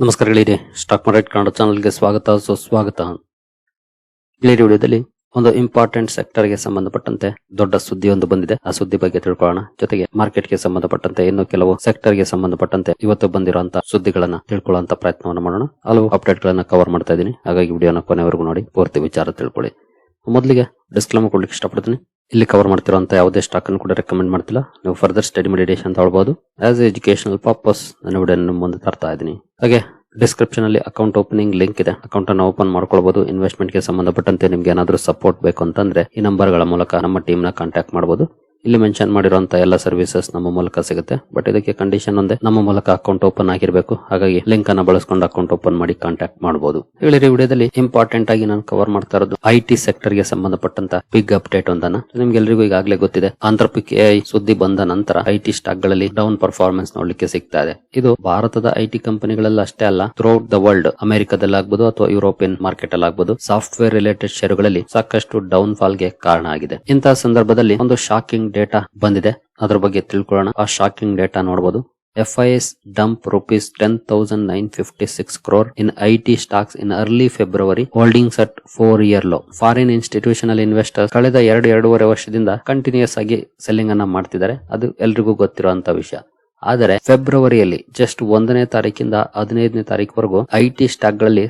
ನಮಸ್ಕಾರ ಗೆಳೆಯರೆ, stock market Kannada ಚಾನಲ್ಗೆ ಸ್ವಾಗತ ಸುಸ್ವಾಗತ. ಗೆಳೆಯರೆ, ವಿಡಿಯೋದಲ್ಲಿ ಒಂದು ಇಂಪಾರ್ಟೆಂಟ್ ಸೆಕ್ಟರ್ ಗೆ ಸಂಬಂಧಪಟ್ಟಂತೆ ದೊಡ್ಡ ಸುದ್ದಿ ಒಂದು ಬಂದಿದೆ. ಆ ಸುದ್ದಿ ಬಗ್ಗೆ ತಿಳ್ಕೊಳ್ಳೋಣ. ಜೊತೆಗೆ ಮಾರ್ಕೆಟ್ ಗೆ ಸಂಬಂಧಪಟ್ಟಂತೆ ಇನ್ನು ಕೆಲವು ಸೆಕ್ಟರ್ ಗೆ ಸಂಬಂಧಪಟ್ಟಂತೆ ಇವತ್ತು ಬಂದಿರುವಂತಹ ಸುದ್ದಿಗಳನ್ನ ತಿಳ್ಕೊಳ್ಳುವಂತ ಪ್ರಯತ್ನವನ್ನು ಮಾಡೋಣ. ಹಲವು ಅಪ್ಡೇಟ್ ಗಳನ್ನ ಕವರ್ ಮಾಡ್ತಾ ಇದ್ದೀನಿ, ಹಾಗಾಗಿ ವಿಡಿಯೋನ ಕೊನೆವರೆಗೂ ನೋಡಿ ಪೂರ್ತಿ ವಿಚಾರ ತಿಳ್ಕೊಳ್ಳಿ. ಮೊದಲಿಗೆ ಡಿಸ್ಕ್ಲೇಮರ್ ಕೊಡ್ಲಿಕ್ಕೆ ಇಷ್ಟಪಡ್ತೀನಿ. ಇಲ್ಲಿ ಕವರ್ ಮಾಡ್ತಿರುವಂತ ಯಾವುದೇ ಸ್ಟಾಕ್ ಅನ್ನು ಕೂಡ ರೆಕಮೆಂಡ್ ಮಾಡ್ತಿಲ್ಲ. ನೀವು ಫರ್ದರ್ ಸ್ಟಡಿ ಮೆಡಿಟೇಷನ್ ತಗೊಳ್ಬಹುದು. ಆಸ್ ಎಜುಕೇಶನಲ್ ಪರ್ಪಸ್ ನಾನು ವಿಡಿಯೋ ಮುಂದೆ ತರ್ತಾ ಇದ್ದೀನಿ. ಹಾಗೆ ಡಿಸ್ಕ್ರಿಪ್ಷನ್ ಅಲ್ಲಿ ಅಕೌಂಟ್ ಓಪನಿಂಗ್ ಲಿಂಕ್ ಇದೆ. ಅಕೌಂಟ್ ಅನ್ನು ಓಪನ್ ಮಾಡ್ಕೊಳ್ಬಹುದು. ಇನ್ವೆಸ್ಟ್ಮೆಂಟ್ ಗೆ ಸಂಬಂಧಪಟ್ಟಂತೆ ನಿಮ್ಗೆ ಏನಾದರೂ ಸಪೋರ್ಟ್ ಬೇಕು ಅಂತಂದ್ರೆ ಈ ನಂಬರ್ ಗಳ ಮೂಲಕ ನಮ್ಮ ಟೀಮ್ ನ ಕಾಂಟ್ಯಾಕ್ಟ್ ಮಾಡಬಹುದು. ಇಲ್ಲಿ ಮೆನ್ಷನ್ ಮಾಡಿರುವಂತ ಎಲ್ಲ ಸರ್ವಿಸಸ್ ನಮ್ಮ ಮೂಲಕ ಸಿಗುತ್ತೆ. ಬಟ್ ಇದಕ್ಕೆ ಕಂಡೀಷನ್ ಒಂದೇ, ನಮ್ಮ ಮೂಲಕ ಅಕೌಂಟ್ ಓಪನ್ ಆಗಿರಬೇಕು. ಹಾಗಾಗಿ ಲಿಂಕ್ ಅನ್ನ ಬಳಸ್ಕೊಂಡು ಅಕೌಂಟ್ ಓಪನ್ ಮಾಡಿ ಕಾಂಟ್ಯಾಕ್ಟ್ ಮಾಡಬಹುದು. ಹೇಳಿರಿ, ವಿಡಿಯೋದಲ್ಲಿ ಇಂಪಾರ್ಟೆಂಟ್ ಆಗಿ ನಾನು ಕವರ್ ಮಾಡ್ತಾ ಇರೋದು ಐಟಿ ಸೆಕ್ಟರ್ ಗೆ ಸಂಬಂಧಪಟ್ಟಂತ ಬಿಗ್ ಅಪ್ಡೇಟ್ ಒಂದನ್ನ. ನಿಮ್ಗೆಲ್ಲರಿಗೂ ಈಗಾಗಲೇ ಗೊತ್ತಿದೆ, ಆಂಥ್ರೋಪಿಕ್ ಎಐ ಸುದ್ದಿ ಬಂದ ನಂತರ ಐಟಿ ಸ್ಟಾಕ್ ಗಳಲ್ಲಿ ಡೌನ್ ಪರ್ಫಾರ್ಮೆನ್ಸ್ ನೋಡ್ಲಿಕ್ಕೆ ಸಿಗ್ತಾ ಇದೆ. ಇದು ಭಾರತದ ಐಟಿ ಕಂಪನಿಗಳಲ್ಲಿ ಅಷ್ಟೇ ಅಲ್ಲ, ಥ್ರೂಔಟ್ ದ ವರ್ಲ್ಡ್, ಅಮೆರಿಕದಲ್ಲಿ ಆಗ್ಬಹುದು ಅಥವಾ ಯುರೋಪಿಯನ್ ಮಾರ್ಕೆಟ್ ಅಲ್ಲಿ ಆಗ್ಬಹುದು, ಸಾಫ್ಟ್ವೇರ್ ರಿಲೇಟೆಡ್ ಷೇರುಗಳಲ್ಲಿ ಸಾಕಷ್ಟು ಡೌನ್ ಫಾಲ್ ಗೆ ಕಾರಣ ಆಗಿದೆ. ಇಂತಹ ಸಂದರ್ಭದಲ್ಲಿ ಒಂದು ಶಾಕಿಂಗ್ ಡೇಟಾ ಬಂದಿದೆ, ಅದರ ಬಗ್ಗೆ ತಿಳ್ಕೊಳ್ಳೋಣ. ಆ ಶಾಕಿಂಗ್ ಡೇಟಾ ನೋಡಬಹುದು. FIS dump rupees 10,956 crore in IT stocks in early February, holdings at 4-year low. Foreign institutional investors ಕಳೆದ 2.5 ವರ್ಷದಿಂದ ಕಂಟಿನ್ಯೂಸ್ ಆಗಿ ಸೆಲ್ಲಿಂಗ್ ಅನ್ನ ಮಾಡ್ತಿದ್ದಾರೆ. ಅದು ಎಲ್ರಿಗೂ ಗೊತ್ತಿರುವಂತ ವಿಷಯ. ಆದರೆ ಫೆಬ್ರವರಿಯಲ್ಲಿ ಜಸ್ಟ್ 1ನೇ ತಾರೀಕಿಂದ 15ನೇ ತಾರೀಕುವರೆಗೂ ಐಟಿ ಸ್ಟಾಕ್ ಗಳಲ್ಲಿ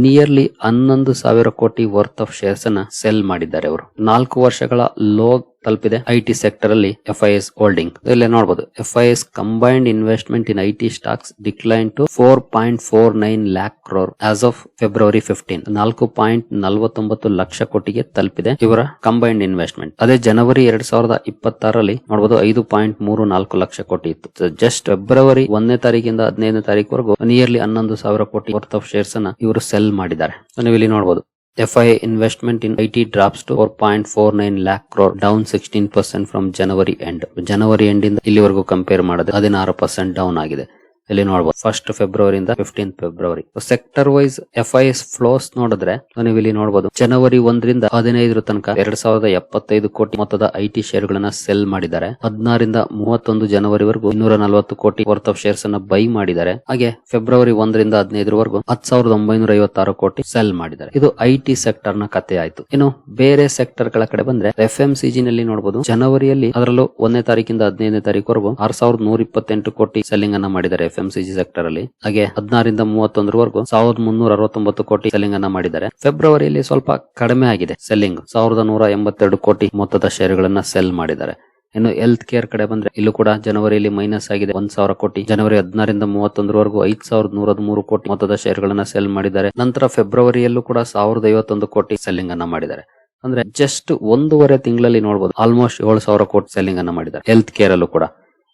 nearly 11,000 crore worth of shares ಅನ್ನ ಸೆಲ್ ಮಾಡಿದ್ದಾರೆ. ಅವರು 4 ವರ್ಷಗಳ ಲೋ ತಲುಪಿದೆ ಐಟಿ ಸೆಕ್ಟರ್ ಅಲ್ಲಿ FIS ಹೋಲ್ಡಿಂಗ್. ಇಲ್ಲಿ ನೋಡಬಹುದು, FIS combined investment in IT stocks decline to 4.49 lakh crore as of February 15. 4.49 lakh ಕೋಟಿಗೆ ತಲುಪಿದೆ ಇವರ ಕಂಬೈನ್ಡ್ ಇನ್ವೆಸ್ಟ್ಮೆಂಟ್. ಅದೇ ಜನವರಿ 2026ರಲ್ಲಿ ನೋಡಬಹುದು 5.34 ಲಕ್ಷ ಕೋಟಿ ಇತ್ತು. ಜಸ್ಟ್ ಫೆಬ್ರವರಿ 1ನೇ ತಾರೀಕಿಂದ 15ನೇ ತಾರೀಕುವರೆಗೂ nearly 11,000 crore worth of shares ಅನ್ನ ಇವರು ಸೆಲ್ ಮಾಡಿದ್ದಾರೆ. ನೀವು ಇಲ್ಲಿ ನೋಡಬಹುದು, FII investment in IT drops to 4.49 lakh crore, down 16% from January end. January end ಇಂದ ಇಲ್ಲಿವರೆಗೂ ಕಂಪೇರ್ ಮಾಡಿದ್ರೆ 16% ಡೌನ್ ಆಗಿದೆ. ಇಲ್ಲಿ ನೋಡಬಹುದು, 1st February ಇಂದ 15th February. Sector wise FIS flows ನೋಡಿದ್ರೆ ನೀವು ಇಲ್ಲಿ ನೋಡಬಹುದು, ಜನವರಿ 1ರಿಂದ 15 ತನಕ 2,075 ಕೋಟಿ ಮೊತ್ತದ ಐಟಿ ಶೇರ್ಗಳನ್ನ ಸೆಲ್ ಮಾಡಿದ್ದಾರೆ. 16ರಿಂದ 31 ಜನವರಿವರೆಗೂ 240 ಕೋಟಿ ವರ್ತ್ ಆಫ್ ಶೇರ್ಸ್ ಅನ್ನ ಬೈ ಮಾಡಿದ್ದಾರೆ. ಹಾಗೆ ಫೆಬ್ರವರಿ 1ರಿಂದ 15ರವರೆಗೂ 10,956 ಕೋಟಿ ಸೆಲ್ ಮಾಡಿದ್ದಾರೆ. ಇದು ಐಟಿ ಸೆಕ್ಟರ್ ನ ಕಥೆ ಆಯ್ತು. ಇನ್ನು ಬೇರೆ ಸೆಕ್ಟರ್ ಗಳ ಕಡೆ ಬಂದ್ರೆ FMCG ನಲ್ಲಿ ನೋಡಬಹುದು, ಜನವರಿಯಲ್ಲಿ ಅದರಲ್ಲೂ 1ನೇ ತಾರೀಕಿಂದ 15ನೇ ತಾರೀಕುವರೆಗೂ 6,128 ಕೋಟಿ ಸೆಲ್ಲಿಂಗ್ ಅನ್ನ ಮಾಡಿದ್ದಾರೆ FMCG ಸೆಕ್ಟರ್ ಅಲ್ಲಿ. ಹಾಗೆ 16ರಿಂದ 31ರವರೆಗೂ 1,369 ಕೋಟಿ ಸೆಲ್ಲಿಂಗ್ ಅನ್ನ ಮಾಡಿದ್ದಾರೆ. ಫೆಬ್ರವರಿಯಲ್ಲಿ ಸ್ವಲ್ಪ ಕಡಿಮೆ ಆಗಿದೆ ಸೆಲ್ಲಿಂಗ್, 1,182 ಕೋಟಿ ಮೊತ್ತದ ಶೇರುಗಳನ್ನ ಸೆಲ್ ಮಾಡಿದ್ದಾರೆ. ಇನ್ನು ಹೆಲ್ತ್ ಕೇರ್ ಕಡೆ ಬಂದ್ರೆ ಇಲ್ಲೂ ಕೂಡ ಜನವರಿಯಲ್ಲಿ ಮೈನಸ್ ಆಗಿದೆ 1,000 ಕೋಟಿ. ಜನವರಿ 16ರಿಂದ 31ರವರೆಗೂ 5,103 ಕೋಟಿ ಮೊತ್ತದ ಶೇರುಗಳನ್ನ ಸೆಲ್ ಮಾಡಿದ್ದಾರೆ. ನಂತರ ಫೆಬ್ರವರಿಯಲ್ಲೂ ಕೂಡ 1,051 ಕೋಟಿ ಸೆಲ್ಲಿಂಗ್ ಅನ್ನ ಮಾಡಿದ್ದಾರೆ. ಅಂದ್ರೆ ಜಸ್ಟ್ 1.5 ತಿಂಗಳಲ್ಲಿ ನೋಡಬಹುದು ಆಲ್ಮೋಸ್ಟ್ 7,000 ಕೋಟಿ ಸೆಲ್ಲಿಂಗ್ ಅನ್ನ ಮಾಡಿದ್ದಾರೆ ಹೆಲ್ತ್ ಕೇರ್ ಅಲ್ಲೂ ಕೂಡ.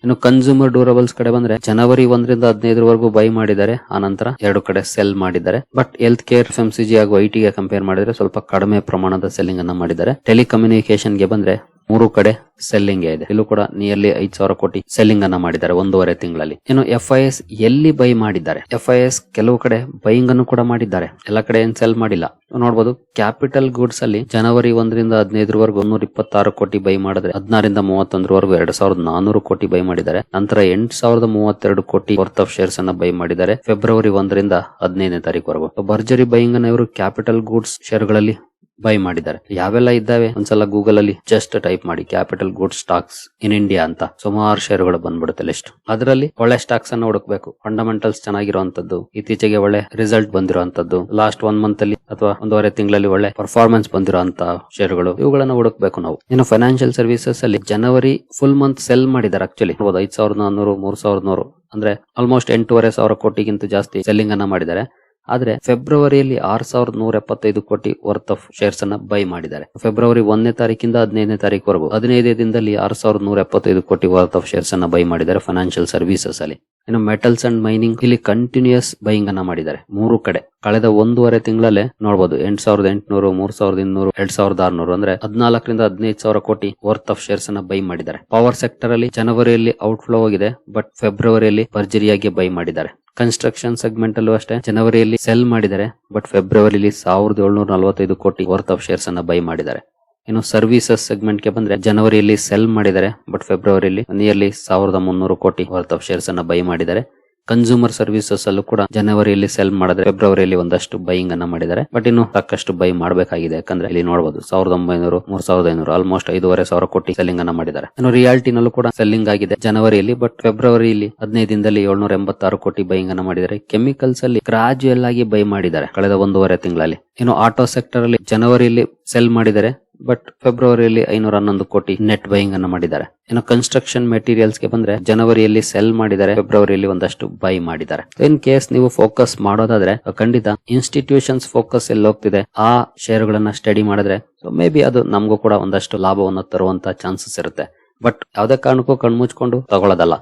ಇನ್ನು ಕನ್ಸ್ಯೂಮರ್ ಡ್ಯೂರಬಲ್ಸ್ ಕಡೆ ಬಂದ್ರೆ ಜನವರಿ 1ರಿಂದ 15ರವರೆಗೂ ಬೈ ಮಾಡಿದ್ದಾರೆ, ಆ ನಂತರ 2 ಕಡೆ ಸೆಲ್ ಮಾಡಿದ್ದಾರೆ. ಬಟ್ ಹೆಲ್ತ್ ಕೇರ್, FMCG ಹಾಗೂ ಐಟಿ ಗೆ ಕಂಪೇರ್ ಮಾಡಿದ್ರೆ ಸ್ವಲ್ಪ ಕಡಿಮೆ ಪ್ರಮಾಣದ ಸೆಲ್ಲಿಂಗ್ ಅನ್ನ ಮಾಡಿದ್ದಾರೆ. ಟೆಲಿಕಮ್ಯುನಿಕೇಶನ್ ಗೆ ಬಂದ್ರೆ 3 ಕಡೆ ಸೆಲ್ಲಿಂಗ್ ಇದೆ, ಇಲ್ಲೂ ಕೂಡ ನಿಯರ್ಲಿ 5,000 ಕೋಟಿ ಸೆಲ್ಲಿಂಗ್ ಅನ್ನ ಮಾಡಿದ್ದಾರೆ 1.5 ತಿಂಗಳಲ್ಲಿ. ಇನ್ನು FIS ಎಲ್ಲಿ ಬೈ ಮಾಡಿದ್ದಾರೆ? FIS ಕೆಲವು ಕಡೆ ಬೈಯಿಂಗ್ ಅನ್ನು ಕೂಡ ಮಾಡಿದ್ದಾರೆ, ಎಲ್ಲ ಕಡೆ ಏನ್ ಸೆಲ್ ಮಾಡಿಲ್ಲ. ನೋಡಬಹುದು, ಕ್ಯಾಪಿಟಲ್ ಗೂಡ್ಸ್ ಅಲ್ಲಿ ಜನವರಿ 1ರಿಂದ 15ರವರೆಗೂ 126 ಕೋಟಿ ಬೈ ಮಾಡಿದ್ರೆ, 16ರಿಂದ 31ರವರೆಗೂ 2,400 ಕೋಟಿ ಬೈ ಮಾಡಿದ್ದಾರೆ. ನಂತರ 8,032 ಕೋಟಿ ವರ್ತ್ ಆಫ್ ಶೇರ್ಸ್ ಅನ್ನ ಬೈ ಮಾಡಿದ್ದಾರೆ ಫೆಬ್ರವರಿ 1ರಿಂದ 15ನೇ ತಾರೀಕುವರೆಗೂ. ಭರ್ಜರಿ ಬೈಯಿಂಗ್ ಅನ್ನ ಇವರು ಕ್ಯಾಪಿಟಲ್ ಗೂಡ್ಸ್ ಶೇರ್ಗಳಲ್ಲಿ ಬೈ ಮಾಡಿದ್ದಾರೆ. ಯಾವೆಲ್ಲ ಇದ್ದಾವೆ ಒಂದ್ಸಲ ಗೂಗಲ್ ಅಲ್ಲಿ ಜಸ್ಟ್ ಟೈಪ್ ಮಾಡಿ capital goods stocks in India ಅಂತ, ಸುಮಾರು ಶೇರುಗಳು ಬಂದ್ಬಿಡುತ್ತೆ ಲಿಸ್ಟ್. ಅದರಲ್ಲಿ ಒಳ್ಳೆ ಸ್ಟಾಕ್ಸ್ ಅನ್ನ ಹುಡುಕ್ಬೇಕು, ಫಂಡಮೆಂಟಲ್ಸ್ ಚೆನ್ನಾಗಿರುವಂತದ್ದು, ಇತ್ತೀಚೆಗೆ ಒಳ್ಳೆ ರಿಸಲ್ಟ್ ಬಂದಿರುವಂತದ್ದು, ಲಾಸ್ಟ್ 1 ಮಂತ್ ಅಲ್ಲಿ ಅಥವಾ 1.5 ತಿಂಗಳಲ್ಲಿ ಒಳ್ಳೆ ಪರ್ಫಾರ್ಮೆನ್ಸ್ ಬಂದಿರುವಂತ ಶೇರುಗಳು, ಇವುಗಳನ್ನ ಹುಡುಕ್ಬೇಕು ನಾವು. ಇನ್ನು ಫೈನಾನ್ಷಿಯಲ್ ಸರ್ವಿಸಸ್ ಅಲ್ಲಿ ಜನವರಿ ಫುಲ್ ಮಂತ್ ಸೆಲ್ ಮಾಡಿದ್ದಾರೆ. ಆಕ್ಚುಲಿ 5,400, 3,100 ಅಂದ್ರೆ ಆಲ್ಮೋಸ್ಟ್ 8,500 ಕೋಟಿಗಿಂತ ಜಾಸ್ತಿ ಸೆಲ್ಲಿಂಗ್ ಅನ್ನ ಮಾಡಿದ್ದಾರೆ. ಆದ್ರೆ ಫೆಬ್ರವರಿಯಲ್ಲಿ 6,175 ಕೋಟಿ ವರ್ತ್ ಆಫ್ ಶೇರ್ಸ್ ಅನ್ನ ಬೈ ಮಾಡಿದ್ದಾರೆ. ಫೆಬ್ರವರಿ 1ನೇ ತಾರೀಕಿಂದ 15ನೇ ತಾರೀಕುವರೆಗೂ 15 ದಿನದಲ್ಲಿ 6,175 ಕೋಟಿ ವರ್ತ್ ಆಫ್ ಶೇರ್ಸ್ ಅನ್ನ ಬೈ ಮಾಡಿದ್ದಾರೆ ಫೈನಾನ್ಷಿಯಲ್ ಸರ್ವಿಸಸ್ ಅಲ್ಲಿ. ಇನ್ನು ಮೆಟಲ್ಸ್ ಅಂಡ್ ಮೈನಿಂಗ್ ಇಲ್ಲಿ ಕಂಟಿನ್ಯೂಸ್ ಬೈಯಿಂಗ್ ಅನ್ನ ಮಾಡಿದ್ದಾರೆ 3 ಕಡೆ. ಕಳೆದ 1.5 ತಿಂಗಳಲ್ಲೇ ನೋಡಬಹುದು 8,800, 3,200, 2,600 ಅಂದ್ರೆ 14ರಿಂದ 15,000 ಕೋಟಿ ವರ್ತ್ ಆಫ್ ಶೇರ್ಸ್ ಅನ್ನ ಬೈ ಮಾಡಿದ್ದಾರೆ. ಪವರ್ ಸೆಕ್ಟರ್ ಅಲ್ಲಿ ಜನವರಿಯಲ್ಲಿ ಔಟ್ಫ್ಲೋ ಆಗಿದೆ, ಬಟ್ ಫೆಬ್ರವರಿಯಲ್ಲಿ ಭರ್ಜರಿಯಾಗಿ ಬೈ ಮಾಡಿದ್ದಾರೆ. ಕನ್ಸ್ಟ್ರಕ್ಷನ್ ಸೆಗ್ಮೆಂಟ್ ಅಲ್ಲೂ ಅಷ್ಟೇ ಜನವರಿಯಲ್ಲಿ ಸೆಲ್ ಮಾಡಿದ್ದಾರೆ, ಬಟ್ ಫೆಬ್ರವರಿಯಲ್ಲಿ 1,745 ಕೋಟಿ ವರ್ತ್ ಆಫ್ ಶೇರ್ಸ್ ಅನ್ನ ಬೈ ಮಾಡಿದ್ದಾರೆ. ಇನ್ನು ಸರ್ವಿಸಸ್ ಸೆಗ್ಮೆಂಟ್ ಗೆ ಬಂದ್ರೆ ಜನವರಿಯಲ್ಲಿ ಸೆಲ್ ಮಾಡಿದ್ದಾರೆ, ಬಟ್ ಫೆಬ್ರವರಿಯಲ್ಲಿ ನಿಯರ್ಲಿ 1,300 ಕೋಟಿ ವರ್ತ್ ಆಫ್ ಶೇರ್ಸ್ ಅನ್ನ ಬೈ ಮಾಡಿದ್ದಾರೆ. ಕನ್ಸ್ಯೂಮರ್ ಸರ್ವಿಸಸ್ ಅಲ್ಲೂ ಕೂಡ ಜನವರಿಯಲ್ಲಿ ಸೆಲ್ ಮಾಡಿದ್ರೆ ಫೆಬ್ರವರಿಯಲ್ಲಿ ಒಂದಷ್ಟು ಬೈಯಿಂಗ್ ಅನ್ನ ಮಾಡಿದ್ದಾರೆ. ಬಟ್ ಇನ್ನು ಸಾಕಷ್ಟು ಬೈ ಮಾಡಬೇಕಾಗಿದೆ. ಯಾಕಂದ್ರೆ ಇಲ್ಲಿ ನೋಡಬಹುದು 1900, 3500 ಆಲ್ಮೋಸ್ಟ್ 5,500 ಕೋಟಿ ಸೆಲ್ಲಿಂಗ್ ಅನ್ನ ಮಾಡಿದ್ದಾರೆ. ಇನ್ನು ರಿಯಾಲ್ಟಿನಲ್ಲೂ ಕೂಡ ಸೆಲ್ಲಿಂಗ್ ಆಗಿದೆ ಜನವರಿಯಲ್ಲಿ. ಬಟ್ ಫೆಬ್ರವರಿಯಲ್ಲಿ 15 ದಿನದಲ್ಲಿ 786 ಕೋಟಿ ಬೈಯಿಂಗ್ ಅನ್ನ ಮಾಡಿದ್ದಾರೆ. ಕೆಮಿಕಲ್ಸ್ ಅಲ್ಲಿ ಗ್ರಾಜುಯಲ್ ಆಗಿ ಬೈ ಮಾಡಿದ್ದಾರೆ ಕಳೆದ 1.5 ತಿಂಗಳಲ್ಲಿ. ಇನ್ನು ಆಟೋ ಸೆಕ್ಟರ್ ಅಲ್ಲಿ ಜನವರಿಯಲ್ಲಿ ಸೆಲ್ ಮಾಡಿದ್ದಾರೆ. ಬಟ್ ಫೆಬ್ರವರಿಯಲ್ಲಿ 511 ಕೋಟಿ ನೆಟ್ ಬೈಯಿಂಗ್ ಅನ್ನು ಮಾಡಿದ್ದಾರೆ. ಇನ್ನು ಕನ್ಸ್ಟ್ರಕ್ಷನ್ ಮೆಟೀರಿಯಲ್ಸ್ ಗೆ ಬಂದ್ರೆ ಜನವರಿಯಲ್ಲಿ ಸೆಲ್ ಮಾಡಿದ್ದಾರೆ, ಫೆಬ್ರವರಿಯಲ್ಲಿ ಒಂದಷ್ಟು ಬೈ ಮಾಡಿದ್ದಾರೆ. ಇನ್ ಕೇಸ್ ನೀವು ಫೋಕಸ್ ಮಾಡೋದಾದ್ರೆ ಖಂಡಿತ ಇನ್ಸ್ಟಿಟ್ಯೂಷನ್ಸ್ ಫೋಕಸ್ ಎಲ್ಲಿ ಹೋಗ್ತಿದೆ ಆ ಶೇರುಗಳನ್ನ ಸ್ಟಡಿ ಮಾಡಿದ್ರೆ ಮೇ ಬಿ ಅದು ನಮಗೂ ಕೂಡ ಒಂದಷ್ಟು ಲಾಭವನ್ನು ತರುವಂತ ಚಾನ್ಸಸ್ ಇರುತ್ತೆ. ಬಟ್ ಯಾವ್ದೇ ಕಾರಣಕ್ಕೂ ಕಣ್ಮುಚ್ಕೊಂಡು ತಗೊಳ್ಳೋದಲ್ಲ.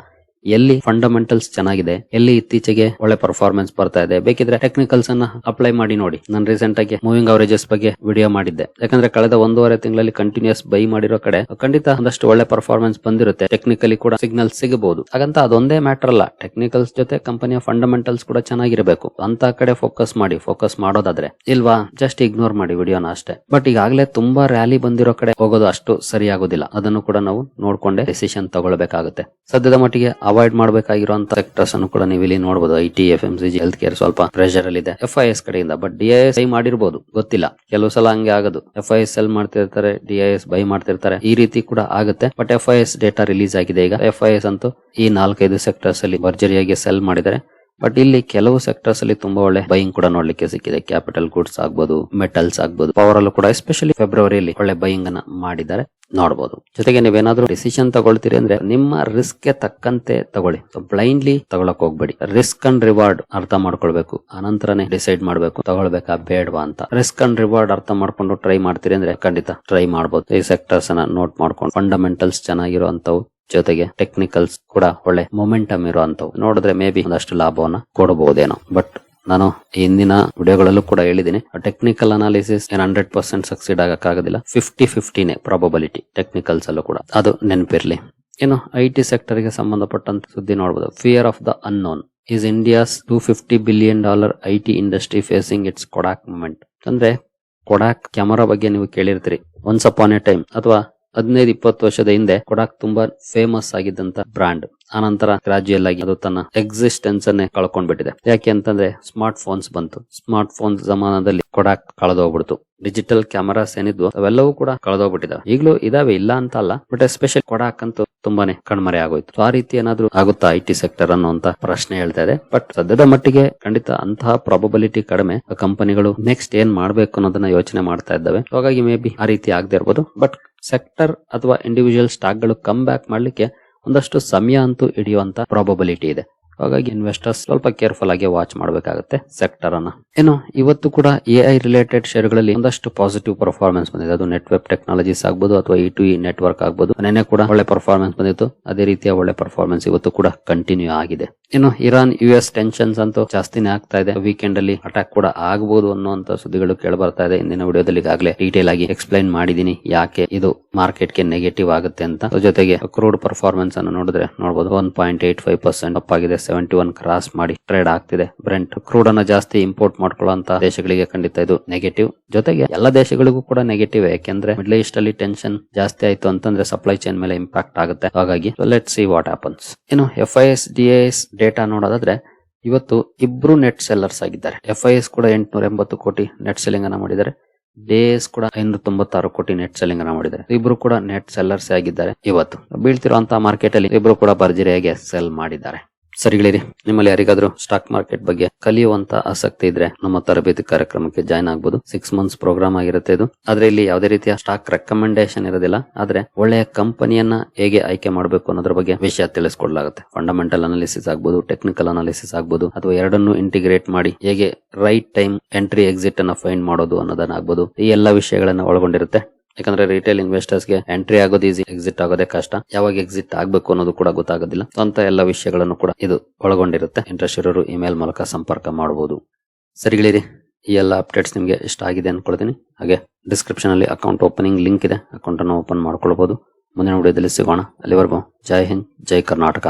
ಎಲ್ಲಿ ಫಂಡಮೆಂಟಲ್ಸ್ ಚೆನ್ನಾಗಿದೆ, ಎಲ್ಲಿ ಇತ್ತೀಚೆಗೆ ಒಳ್ಳೆ ಪರ್ಫಾರ್ಮೆನ್ಸ್ ಬರ್ತಾ ಇದೆ, ಬೇಕಿದ್ರೆ ಟೆಕ್ನಿಕಲ್ಸ್ ಅನ್ನ ಅಪ್ಲೈ ಮಾಡಿ ನೋಡಿ. ನಾನು ರೀಸೆಂಟ್ ಆಗಿ ಮೂವಿಂಗ್ ಅವರೇಜಸ್ ಬಗ್ಗೆ ವಿಡಿಯೋ ಮಾಡಿದ್ದೆ. ಯಾಕಂದ್ರೆ ಕಳೆದ 1.5 ತಿಂಗಳಲ್ಲಿ ಕಂಟಿನ್ಯೂಸ್ ಬೈ ಮಾಡಿರೋ ಕಡೆ ಖಂಡಿತ ಒಂದಷ್ಟು ಒಳ್ಳೆ ಪರ್ಫಾರ್ಮೆನ್ಸ್ ಬಂದಿರುತ್ತೆ. ಟೆಕ್ನಿಕಲಿ ಕೂಡ ಸಿಗ್ನಲ್ ಸಿಗಬಹುದು. ಹಾಗಂತ ಅದೊಂದೇ ಮ್ಯಾಟರ್ ಅಲ್ಲ, ಟೆಕ್ನಿಕಲ್ಸ್ ಜೊತೆ ಕಂಪನಿಯ ಫಂಡಮೆಂಟಲ್ಸ್ ಕೂಡ ಚೆನ್ನಾಗಿರಬೇಕು. ಅಂತ ಕಡೆ ಫೋಕಸ್ ಮಾಡೋದಾದ್ರೆ ಇಲ್ವಾ ಜಸ್ಟ್ ಇಗ್ನೋರ್ ಮಾಡಿ ವಿಡಿಯೋನ ಅಷ್ಟೇ. ಬಟ್ ಈಗಾಗಲೇ ತುಂಬಾ ರ್ಯಾಲಿ ಬಂದಿರೋ ಕಡೆ ಹೋಗೋದು ಅಷ್ಟು ಸರಿಯಾಗೋದಿಲ್ಲ. ಅದನ್ನು ಕೂಡ ನಾವು ನೋಡ್ಕೊಂಡೆ ಡಿಸಿಷನ್ ತಗೊಳ್ಬೇಕಾಗುತ್ತೆ. ಸದ್ಯದ ಮಟ್ಟಿಗೆ ಅವಾಯ್ಡ್ ಮಾಡಬೇಕಾಗಿರುವಂತ ಸೆಕ್ಟರ್ಸ್ ಅನ್ನು ಕೂಡ ನೀವು ಇಲ್ಲಿ ನೋಡಬಹುದು. ಐಟಿ, FMCG, ಹೆಲ್ತ್ ಕೇರ್ ಸ್ವಲ್ಪ ಪ್ರೆಷರ್ ಅಲ್ಲಿ ಇದೆ FIS ಕಡೆಯಿಂದ. ಬಟ್ DIS ಬೈ ಮಾಡಿರಬಹುದು, ಗೊತ್ತಿಲ್ಲ. ಕೆಲವು ಸಲ ಹಂಗೆ ಆಗೋದು. FIS ಸೆಲ್ ಮಾಡ್ತಿರ್ತಾರೆ, DIS ಬೈ ಮಾಡ್ತಿರ್ತಾರೆ. ಈ ರೀತಿ ಕೂಡ ಆಗುತ್ತೆ. ಬಟ್ FIS ಡೇಟಾ ರಿಲೀಸ್ ಆಗಿದೆ ಈಗ. FIS ಅಂತೂ ಈ 4-5 ಸೆಕ್ಟರ್ಸ್ ಅಲ್ಲಿ ಭರ್ಜರಿಯಾಗಿ ಸೆಲ್ ಮಾಡಿದ್ದಾರೆ. ಬಟ್ ಇಲ್ಲಿ ಕೆಲವು ಸೆಕ್ಟರ್ಸ್ ಅಲ್ಲಿ ತುಂಬಾ ಒಳ್ಳೆ ಬೈಯಿಂಗ್ ಕೂಡ ನೋಡ್ಲಿಕ್ಕೆ ಸಿಕ್ಕಿದೆ. ಕ್ಯಾಪಿಟಲ್ ಗೂಡ್ಸ್ ಆಗ್ಬೋದು, ಮೆಟಲ್ಸ್ ಆಗ್ಬೋದು, ಪವರ್ ಅಲ್ಲೂ ಕೂಡ ಎಸ್ಪೆಷಲಿ ಫೆಬ್ರವರಿಯಲ್ಲಿ ಒಳ್ಳೆ ಬೈಯಿಂಗ್ ಅನ್ನ ಮಾಡಿದ್ದಾರೆ ನೋಡಬಹುದು. ಜೊತೆಗೆ ನೀವೇನಾದ್ರೂ ಡಿಸಿಷನ್ ತಗೊಳ್ತೀರಿ ಅಂದ್ರೆ ನಿಮ್ಮ ರಿಸ್ಕ್ ಗೆ ತಕ್ಕಂತೆ ತಗೊಳ್ಳಿ. ಬ್ಲೈಂಡ್ಲಿ ತಗೊಳಕ್ ಹೋಗ್ಬೇಡಿ. ರಿಸ್ಕ್ ಅಂಡ್ ರಿವಾರ್ಡ್ ಅರ್ಥ ಮಾಡ್ಕೊಳ್ಬೇಕು. ಆನಂತರನೇ ಡಿಸೈಡ್ ಮಾಡ್ಬೇಕು ತಗೊಳ್ಬೇಕಾ ಬೇಡವಾ ಅಂತ. ರಿಸ್ಕ್ ಅಂಡ್ ರಿವಾರ್ಡ್ ಅರ್ಥ ಮಾಡ್ಕೊಂಡು ಟ್ರೈ ಮಾಡ್ತೀರಿ ಅಂದ್ರೆ ಖಂಡಿತ ಟ್ರೈ ಮಾಡಬಹುದು. ಈ ಸೆಕ್ಟರ್ಸ್ ಅನ್ನ ನೋಟ್ ಮಾಡ್ಕೊಂಡು ಫಂಡಮೆಂಟಲ್ಸ್ ಚೆನ್ನಾಗಿರುವಂತವು ಜೊತೆಗೆ ಟೆಕ್ನಿಕಲ್ಸ್ ಕೂಡ ಒಳ್ಳೆ ಮೊಮೆಂಟಮ್ ಇರುವಂತವು ನೋಡಿದ್ರೆ ಮೇ ಬಿ ಒಂದಷ್ಟು ಲಾಭವನ್ನ ಕೊಡಬಹುದೇನೋ. ಬಟ್ ನಾನು ಹಿಂದಿನ ವಿಡಿಯೋಗಳಲ್ಲೂ ಕೂಡ ಹೇಳಿದ್ದೀನಿ, ಟೆಕ್ನಿಕಲ್ ಅನಾಲಿಸಿಸ್ 100% ಸಕ್ಸೀಡ್ ಆಗಕ್ಕಾಗೋದಿಲ್ಲ. 50-50ನೇ ಪ್ರಾಬಬಿಲಿಟಿ ಟೆಕ್ನಿಕಲ್ಸ್ ಅಲ್ಲೂ ಕೂಡ, ಅದು ನೆನಪಿರ್ಲಿ. ಇನ್ನು IT ಸೆಕ್ಟರ್ ಗೆ ಸಂಬಂಧಪಟ್ಟಂತ ಸುದ್ದಿ ನೋಡಬಹುದು. Fear of the unknown is India's $250 billion IT industry facing it's ಕೊಡಾಕ್ ಮೂಮೆಂಟ್. ಅಂದ್ರೆ ಕೊಡಾಕ್ ಕ್ಯಾಮರಾ ಬಗ್ಗೆ ನೀವು ಕೇಳಿರ್ತೀರಿ. ಒನ್ಸ್ ಅಪಾನ್ ಎ ಟೈಮ್ ಅಥವಾ 15-20 ವರ್ಷದ ಹಿಂದೆ ಕೊಡಾಕ್ ತುಂಬಾ ಫೇಮಸ್ ಆಗಿದ್ದಂತ ಬ್ರಾಂಡ್. ಆನಂತರ ಗ್ರಾಜುಯಲ್ ಆಗಿ ಅದು ತನ್ನ ಎಕ್ಸಿಸ್ಟೆನ್ಸ್ ಅನ್ನೇ ಕಳ್ಕೊಂಡ್ಬಿಟ್ಟಿದೆ. ಯಾಕೆ ಅಂತಂದ್ರೆ ಸ್ಮಾರ್ಟ್ ಫೋನ್ಸ್ ಬಂತು. ಸ್ಮಾರ್ಟ್ ಫೋನ್ ಜಮಾನದಲ್ಲಿ ಕೊಡಾಕ್ ಕಳೆದೋಗ್ಬಿಡ್ತು. ಡಿಜಿಟಲ್ ಕ್ಯಾಮರಾಸ್ ಏನಿದ್ವು ಅವೆಲ್ಲವೂ ಕೂಡ ಕಳೆದೋಗ್ಬಿಟ್ಟಿದಾವೆ. ಈಗಲೂ ಇದಾವೆ, ಇಲ್ಲ ಅಂತ ಅಲ್ಲ. ಬಟ್ ಎಸ್ಪೆಷಲಿ ಕೊಡಾಕ್ ಅಂತೂ ತುಂಬಾನೇ ಕಣ್ಮರೆ ಆಗೋಯ್ತು. ಆ ರೀತಿ ಏನಾದ್ರೂ ಆಗುತ್ತಾ IT ಸೆಕ್ಟರ್ ಅನ್ನುವಂತ ಪ್ರಶ್ನೆ ಹೇಳ್ತಾ ಇದೆ. ಬಟ್ ಸದ್ಯದ ಮಟ್ಟಿಗೆ ಖಂಡಿತ ಅಂತಹ ಪ್ರಾಬಬಿಲಿಟಿ ಕಡಿಮೆ. ಕಂಪನಿಗಳು ನೆಕ್ಸ್ಟ್ ಏನ್ ಮಾಡ್ಬೇಕು ಅನ್ನೋದನ್ನ ಯೋಚನೆ ಮಾಡ್ತಾ ಇದ್ದಾವೆ. ಹಾಗಾಗಿ ಮೇ ಬಿ ಆ ರೀತಿ ಆಗದೆ ಇರಬಹುದು. ಬಟ್ ಸೆಕ್ಟರ್ ಅಥವಾ ಇಂಡಿವಿಜುವಲ್ ಸ್ಟಾಕ್ ಗಳು ಕಮ್ ಬ್ಯಾಕ್ ಮಾಡ್ಲಿಕ್ಕೆ ಒಂದಷ್ಟು ಸಮಯ ಅಂತೂ ಹಿಡಿಯುವಂತ ಪ್ರಾಬಬಿಲಿಟಿ ಇದೆ. ಹಾಗಾಗಿ ಇನ್ವೆಸ್ಟರ್ಸ್ ಸ್ವಲ್ಪ ಕೇರ್ಫುಲ್ ಆಗಿ ವಾಚ್ ಮಾಡಬೇಕಾಗುತ್ತೆ ಸೆಕ್ಟರ್ ಅನ್ನ. ಇನ್ನು ಇವತ್ತು ಕೂಡ AI ರಿಲೇಟೆಡ್ ಶೇರ್ಗಳಲ್ಲಿ ಒಂದಷ್ಟು ಪಾಸಿಟಿವ್ ಪರ್ಫಾರ್ಮೆನ್ಸ್ ಬಂದಿದೆ. ಅದು ನೆಟ್ವೆಬ್ ಟೆಕ್ನಾಲಜೀಸ್ ಆಗ್ಬೋದು ಅಥವಾ E2E ನೆಟ್ವರ್ಕ್ ಆಗ್ಬೋದು. ನೆನ್ನೆ ಕೂಡ ಒಳ್ಳೆ ಪರ್ಫಾರ್ಮೆನ್ಸ್ ಬಂದಿತ್ತು. ಅದೇ ರೀತಿಯ ಒಳ್ಳೆ ಪರ್ಫಾರ್ಮೆನ್ಸ್ ಇವತ್ತು ಕೂಡ ಕಂಟಿನ್ಯೂ ಆಗಿದೆ. ಇನ್ನು ಇರಾನ್ US ಟೆನ್ಷನ್ಸ್ ಅಂತೂ ಜಾಸ್ತಿನೇ ಆಗ್ತಾ ಇದೆ. ವೀಕೆಂಡ್ ಅಲ್ಲಿ ಅಟ್ಯಾಕ್ ಕೂಡ ಆಗಬಹುದು ಅನ್ನುವಂತ ಸುದ್ದಿಗಳು ಕೇಳಿ ಬರ್ತಾ ಇದೆ. ಇಂದಿನ ವಿಡಿಯೋದಲ್ಲಿ ಈಗಾಗಲೇ ಡೀಟೇಲ್ ಆಗಿ ಎಕ್ಸ್ಪ್ಲೈನ್ ಮಾಡಿದೀನಿ ಯಾಕೆ ಇದು ಮಾರ್ಕೆಟ್ ಗೆ ನೆಗೆಟಿವ್ ಆಗುತ್ತೆ ಅಂತ. ಜೊತೆಗೆ ಕ್ರೂಡ್ ಪರ್ಫಾರ್ಮೆನ್ಸ್ ಅನ್ನು ನೋಡಿದ್ರೆ ನೋಡಬಹುದು 1.85% ಅಪ್ ಆಗಿದೆ. 71 ಕ್ರಾಸ್ ಮಾಡಿ ಟ್ರೇಡ್ ಆಗ್ತಿದೆ. ಬ್ರೆಂಟ್ ಕ್ರೂಡ್ ಅನ್ನ ಜಾಸ್ತಿ ಇಂಪೋರ್ಟ್ ಮಾಡ್ಕೊಳ್ಳುವಂತ ದೇಶಗಳಿಗೆ ಖಂಡಿತ ಇದು ನೆಗೆಟಿವ್. ಜೊತೆಗೆ ಎಲ್ಲ ದೇಶಗಳಿಗೂ ಕೂಡ ನೆಗೆಟಿವ್. ಯಾಕೆಂದ್ರೆ ಮಿಡ್ಲ್ ಈಸ್ಟ್ ಅಲ್ಲಿ ಟೆನ್ಷನ್ ಜಾಸ್ತಿ ಆಯ್ತು ಅಂತಂದ್ರೆ ಸಪ್ಲೈ ಚೈನ್ ಮೇಲೆ ಇಂಪ್ಯಾಕ್ಟ್ ಆಗುತ್ತೆ. ಹಾಗಾಗಿ ಲೆಟ್ಸ್ ಸಿ ವಾಟ್ ಹ್ಯಾಪನ್ಸ್. ಇನ್ನು FIS DIS ಡೇಟಾ ನೋಡೋದಾದ್ರೆ ಇವತ್ತು ಇಬ್ರು ನೆಟ್ ಸೆಲ್ಲರ್ಸ್ ಆಗಿದ್ದಾರೆ. FIS ಕೂಡ 880 ಕೋಟಿ ನೆಟ್ ಸೆಲ್ಲಿಂಗ್ ಅನ್ನ ಮಾಡಿದ್ದಾರೆ. DIS ಕೂಡ 596 ಕೋಟಿ ನೆಟ್ ಸೆಲ್ಲಿಂಗ್ ಅನ್ನ ಮಾಡಿದ್ದಾರೆ. ಇಬ್ರು ಕೂಡ ನೆಟ್ ಸೆಲ್ಲರ್ಸ್ ಆಗಿದ್ದಾರೆ. ಇವತ್ತು ಬೀಳ್ತಿರುವಂತಹ ಮಾರ್ಕೆಟ್ ಅಲ್ಲಿ ಇಬ್ರು ಕೂಡ ಭರ್ಜರಿಯಾಗಿ ಸೆಲ್ ಮಾಡಿದ್ದಾರೆ. ಸರಿಗಳಿರಿ, ನಿಮ್ಮಲ್ಲಿ ಯಾರಿಗಾದ್ರೂ ಸ್ಟಾಕ್ ಮಾರ್ಕೆಟ್ ಬಗ್ಗೆ ಕಲಿಯುವಂತ ಆಸಕ್ತಿ ಇದ್ರೆ ನಮ್ಮ ತರಬೇತಿ ಕಾರ್ಯಕ್ರಮಕ್ಕೆ ಜಾಯ್ನ್ ಆಗ್ಬೋದು. 6 months ಪ್ರೋಗ್ರಾಮ್ ಆಗಿರುತ್ತೆ ಇದು. ಆದ್ರೆ ಇಲ್ಲಿ ಯಾವುದೇ ರೀತಿಯ ಸ್ಟಾಕ್ ರೆಕಮೆಂಡೇಶನ್ ಇರೋದಿಲ್ಲ. ಆದ್ರೆ ಒಳ್ಳೆಯ ಕಂಪನಿಯನ್ನ ಹೇಗೆ ಆಯ್ಕೆ ಮಾಡಬೇಕು ಅನ್ನೋದ್ರ ಬಗ್ಗೆ ವಿಷಯ ತಿಳಿಸ್ಕೊಡ್ಲಾಗುತ್ತೆ. ಫಂಡಮೆಂಟಲ್ ಅನಾಲಿಸಿಸ್ ಆಗ್ಬೋದು, ಟೆಕ್ನಿಕಲ್ ಅನಾಲಿಸಿಸ್ ಆಗ್ಬೋದು, ಅಥವಾ ಎರಡನ್ನೂ ಇಂಟಿಗ್ರೇಟ್ ಮಾಡಿ ಹೇಗೆ ರೈಟ್ ಟೈಮ್ ಎಂಟ್ರಿ ಎಕ್ಸಿಟ್ ಅನ್ನ ಫೈಂಡ್ ಮಾಡೋದು ಅನ್ನೋದನ್ನ ಆಗ್ಬೋದು. ಈ ಎಲ್ಲಾ ವಿಷಯಗಳನ್ನ ಒಳಗೊಂಡಿರುತ್ತೆ. ಯಾಕಂದ್ರೆ ರಿಟೇಲ್ ಇನ್ವೆಸ್ಟರ್ಸ್ ಗೆ ಎಂಟ್ರಿ ಆಗೋದು ಈಸಿ, ಎಕ್ಸಿಟ್ ಆಗೋದೇ ಕಷ್ಟ. ಯಾವಾಗ ಎಕ್ಸಿಟ್ ಆಗ್ಬೇಕು ಅನ್ನೋದು ಕೂಡ ಗೊತ್ತಾಗೋದಿಲ್ಲ. ಅಂತ ಎಲ್ಲ ವಿಷಯಗಳನ್ನು ಕೂಡ ಇದು ಒಳಗೊಂಡಿರುತ್ತೆ. ಇಂಟ್ರೆಸ್ಟ್ ಇರೋರು ಇಮೇಲ್ ಮೂಲಕ ಸಂಪರ್ಕ ಮಾಡಬಹುದು. ಸರಿಗಳಿರಿ, ಈ ಎಲ್ಲ ಅಪ್ಡೇಟ್ಸ್ ನಿಮಗೆ ಇಷ್ಟ ಆಗಿದೆ ಅನ್ಕೊಳ್ತೀನಿ. ಹಾಗೆ ಡಿಸ್ಕ್ರಿಪ್ಷನ್ ಅಲ್ಲಿ ಅಕೌಂಟ್ ಓಪನಿಂಗ್ ಲಿಂಕ್ ಇದೆ. ಅಕೌಂಟ್ ಅನ್ನು ಓಪನ್ ಮಾಡ್ಕೊಳ್ಬಹುದು. ಮುಂದಿನ ವಿಡಿಯೋದಲ್ಲಿ ಸಿಗೋಣ. ಅಲ್ಲಿವರೆಗೂ ಜೈ ಹಿಂದ್, ಜೈ ಕರ್ನಾಟಕ.